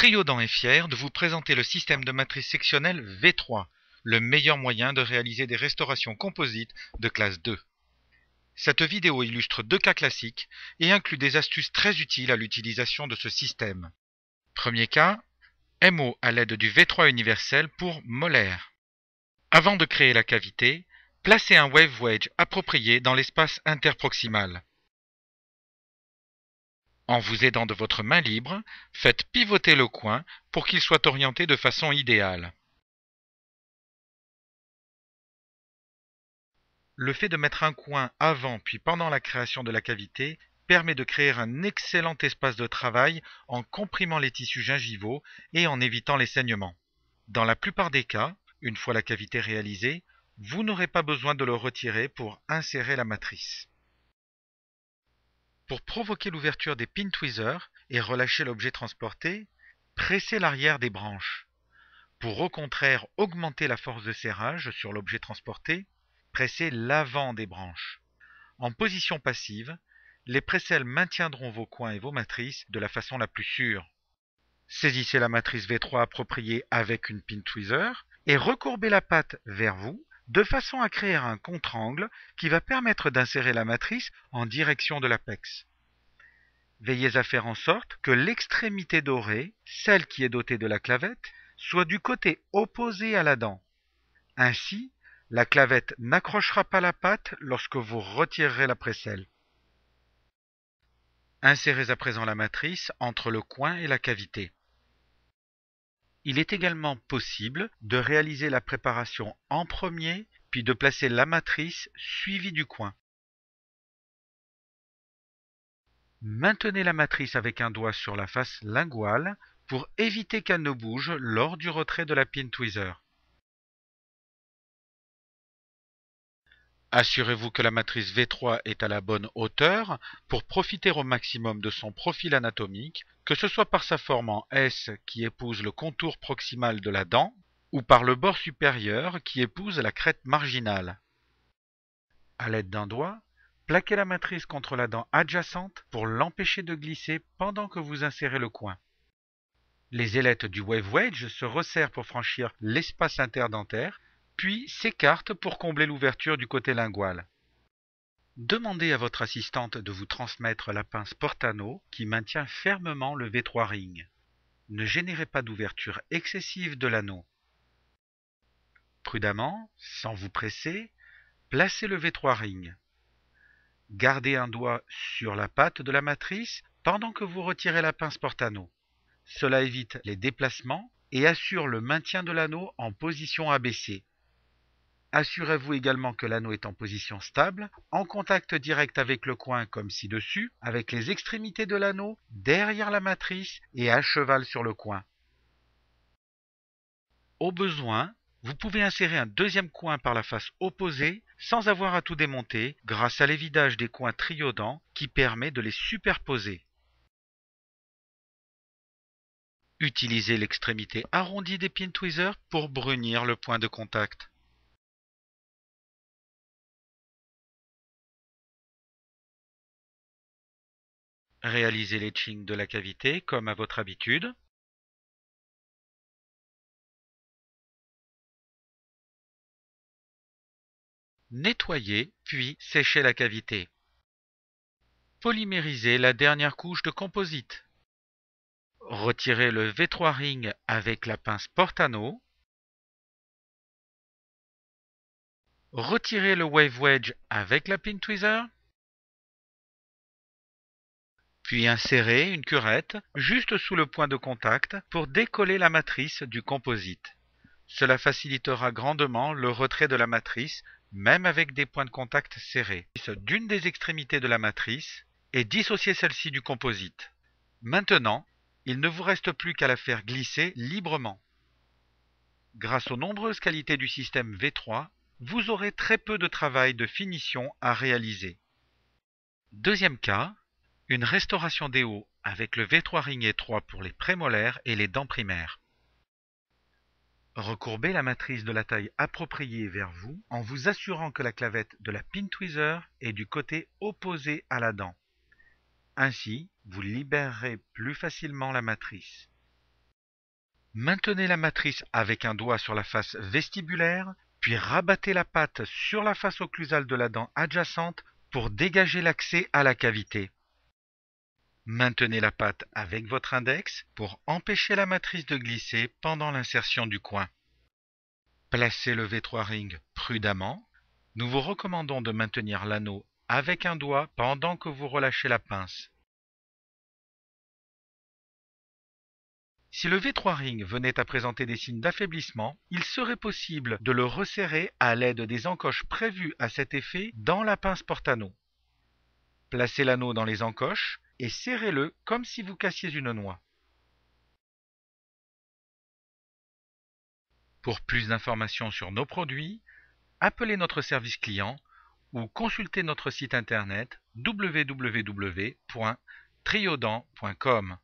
Triodan est fier de vous présenter le système de matrice sectionnelle V3, le meilleur moyen de réaliser des restaurations composites de classe 2. Cette vidéo illustre deux cas classiques et inclut des astuces très utiles à l'utilisation de ce système. Premier cas, MO à l'aide du V3 universel pour molaire. Avant de créer la cavité, placez un wave wedge approprié dans l'espace interproximal. En vous aidant de votre main libre, faites pivoter le coin pour qu'il soit orienté de façon idéale. Le fait de mettre un coin avant puis pendant la création de la cavité permet de créer un excellent espace de travail en comprimant les tissus gingivaux et en évitant les saignements. Dans la plupart des cas, une fois la cavité réalisée, vous n'aurez pas besoin de le retirer pour insérer la matrice. Pour provoquer l'ouverture des pin tweezers et relâcher l'objet transporté, pressez l'arrière des branches. Pour au contraire augmenter la force de serrage sur l'objet transporté, pressez l'avant des branches. En position passive, les pressels maintiendront vos coins et vos matrices de la façon la plus sûre. Saisissez la matrice V3 appropriée avec une pin tweezer et recourbez la patte vers vous de façon à créer un contre-angle qui va permettre d'insérer la matrice en direction de l'apex. Veillez à faire en sorte que l'extrémité dorée, celle qui est dotée de la clavette, soit du côté opposé à la dent. Ainsi, la clavette n'accrochera pas la patte lorsque vous retirerez la presselle. Insérez à présent la matrice entre le coin et la cavité. Il est également possible de réaliser la préparation en premier, puis de placer la matrice suivie du coin. Maintenez la matrice avec un doigt sur la face linguale pour éviter qu'elle ne bouge lors du retrait de la pin tweezer. Assurez-vous que la matrice V3 est à la bonne hauteur pour profiter au maximum de son profil anatomique, que ce soit par sa forme en S qui épouse le contour proximal de la dent, ou par le bord supérieur qui épouse la crête marginale. À l'aide d'un doigt, plaquez la matrice contre la dent adjacente pour l'empêcher de glisser pendant que vous insérez le coin. Les ailettes du wave wedge se resserrent pour franchir l'espace interdentaire, puis s'écartent pour combler l'ouverture du côté lingual. Demandez à votre assistante de vous transmettre la pince porte-anneau qui maintient fermement le V3 ring. Ne générez pas d'ouverture excessive de l'anneau. Prudemment, sans vous presser, placez le V3 ring. Gardez un doigt sur la patte de la matrice pendant que vous retirez la pince porte-anneau. Cela évite les déplacements et assure le maintien de l'anneau en position abaissée. Assurez-vous également que l'anneau est en position stable, en contact direct avec le coin comme ci-dessus, avec les extrémités de l'anneau derrière la matrice et à cheval sur le coin. Au besoin, vous pouvez insérer un deuxième coin par la face opposée sans avoir à tout démonter grâce à l'évidage des coins Triodan qui permet de les superposer. Utilisez l'extrémité arrondie des pin tweezers pour brunir le point de contact. Réalisez l'etching de la cavité comme à votre habitude. Nettoyez puis séchez la cavité. Polymérisez la dernière couche de composite. Retirez le V3 ring avec la pince porte-anneau. Retirez le wave wedge avec la pin tweezer. Puis insérez une curette juste sous le point de contact pour décoller la matrice du composite. Cela facilitera grandement le retrait de la matrice, même avec des points de contact serrés, d'une des extrémités de la matrice et dissocier celle-ci du composite. Maintenant, il ne vous reste plus qu'à la faire glisser librement. Grâce aux nombreuses qualités du système V3, vous aurez très peu de travail de finition à réaliser. Deuxième cas, une restauration des hauts avec le V3 ring étroit pour les prémolaires et les dents primaires. Recourbez la matrice de la taille appropriée vers vous en vous assurant que la clavette de la pin tweezer est du côté opposé à la dent. Ainsi, vous libérerez plus facilement la matrice. Maintenez la matrice avec un doigt sur la face vestibulaire, puis rabattez la patte sur la face occlusale de la dent adjacente pour dégager l'accès à la cavité. Maintenez la patte avec votre index pour empêcher la matrice de glisser pendant l'insertion du coin. Placez le V3 ring prudemment. Nous vous recommandons de maintenir l'anneau avec un doigt pendant que vous relâchez la pince. Si le V3 ring venait à présenter des signes d'affaiblissement, il serait possible de le resserrer à l'aide des encoches prévues à cet effet dans la pince porte-anneau. Placez l'anneau dans les encoches et serrez-le comme si vous cassiez une noix. Pour plus d'informations sur nos produits, appelez notre service client ou consultez notre site internet www.triodent.com.